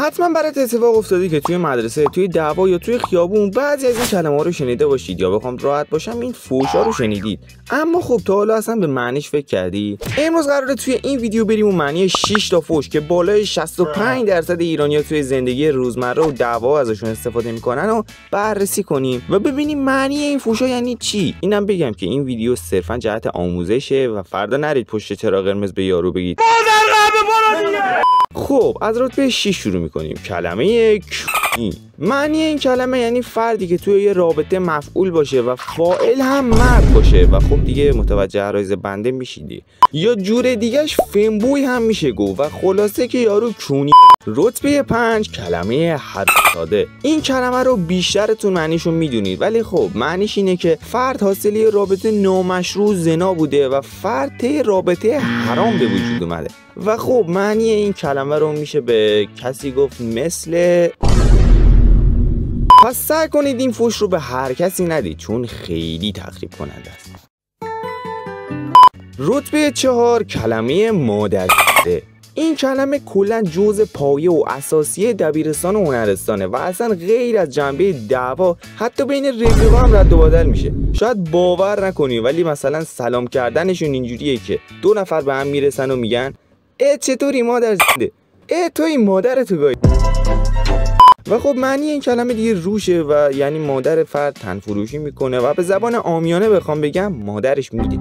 حتما برات اتفاق افتاده که توی مدرسه، توی دعوا یا توی خیابون بعضی از این کلمه‌ها رو شنیده باشید یا بخوام راحت باشم این فوشا رو شنیدید. اما خب تا حالا اصلا به معنیش فکر کردی؟ امروز قراره توی این ویدیو بریم اون معنی 6 تا فوش که بالای 65% ایرانی‌ها توی زندگی روزمره و دعوا ازشون استفاده میکنن و بررسی کنیم و ببینیم معنی این فوشا یعنی چی. اینم بگم که این ویدیو صرفا جهت آموزشه و فردا نرید پشت چراغ قرمز به یارو بگید خب از رتبه 6 شروع میکنیم. کلمه کی. معنی این کلمه یعنی فردی که توی یه رابطه مفعول باشه و فاعل هم مرد باشه و خب دیگه متوجه عرایز بنده میشیدی، یا جور دیگهش فنبوی هم میشه گفت و خلاصه که یارو کونی. رتبه 5 کلمه حداده. این کلمه رو بیشترتون معنیشو میدونید ولی خب معنیش اینه که فرد حاصل یه رابطه نامشروع زنا بوده و فرد طی رابطه حرام به وجود اومده و خب معنی این کلمه رو میشه به کسی گفت مثل. پس سعی کنید این فوش رو به هر کسی ندید چون خیلی تخریب کننده است. رتبه 4 کلمه مادرزاده. این کلمه کلا جزء پایه و اساسی دبیرستان و هنرستانه و اصلا غیر از جنبه دعوا حتی بین رفیقا هم رد و بدل میشه. شاید باور نکنی ولی مثلا سلام کردنشون اینجوریه که دو نفر به هم میرسن و میگن چطوری مادرزاده؟ توی مادرتو گاهی. و خب معنی این کلمه دیگه روشه و یعنی مادر فرد تنفروشی میکنه و به زبان عامیانه بخوام بگم مادرش میده.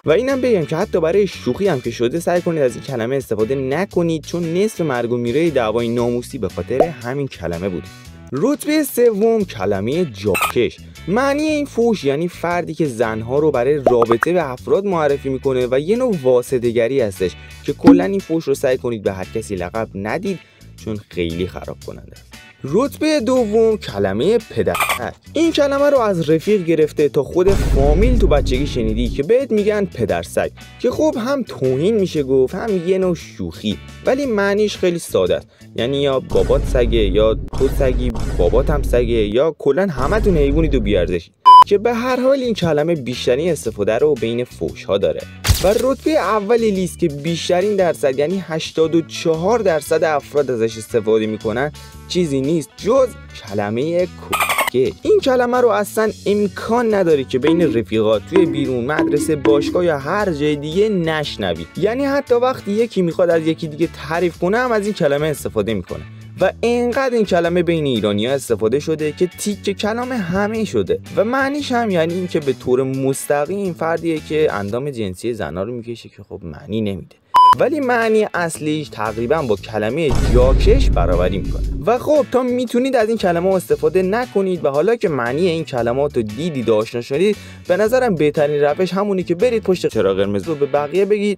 و اینم بگم که حتی برای شوخی هم که شده سعی کنید از این کلمه استفاده نکنید چون نصف مرگ و میره دعوای ناموسی به خاطر همین کلمه بود. رتبه 3 کلمه جاکش. معنی این فوش یعنی فردی که زنها رو برای رابطه به افراد معرفی میکنه و یه نوع واسطه‌گری هستش که کلا این فوش رو سعی کنید به هر کسی لقب ندید چون خیلی خراب کننده است. رتبه 2 کلمه پدرسگ. این کلمه رو از رفیق گرفته تا خود فامیل تو بچگی شنیدی که بهت میگن پدرسگ که خب هم توهین میشه گفت هم یه نوع شوخی ولی معنیش خیلی ساده است. یعنی یا بابات سگه یا تو سگی بابات هم سگه یا کلا همتون حیوانید و بی‌ارزشید که به هر حال این کلمه بیشترین استفاده رو بین فوش ها داره. و رتبه اول لیست که بیشترین درصد یعنی 84% افراد ازش استفاده میکنن چیزی نیست جز کلمه کسکش. این کلمه رو اصلا امکان نداره که بین رفیقات توی بیرون مدرسه باشگاه یا هر جای دیگه نشنوی. یعنی حتی وقتی یکی میخواد از یکی دیگه تعریف کنه هم از این کلمه استفاده میکنه و اینقدر این کلمه بین ایرانی‌ها استفاده شده که تیکه کلام همه شده و معنیش هم یعنی این که به طور مستقیم فردیه که اندام جنسی زن‌ها رو میکشه که خب معنی نمیده ولی معنی اصلیش تقریبا با کلمه جاکش برابری میکنه. و خب تا میتونید از این کلمه استفاده نکنید و حالا که معنی این کلمات رو دیدید و آشنا شدید به نظرم بهترین روش همونی که برید پشت چراغ قرمز رو به بقیه بگید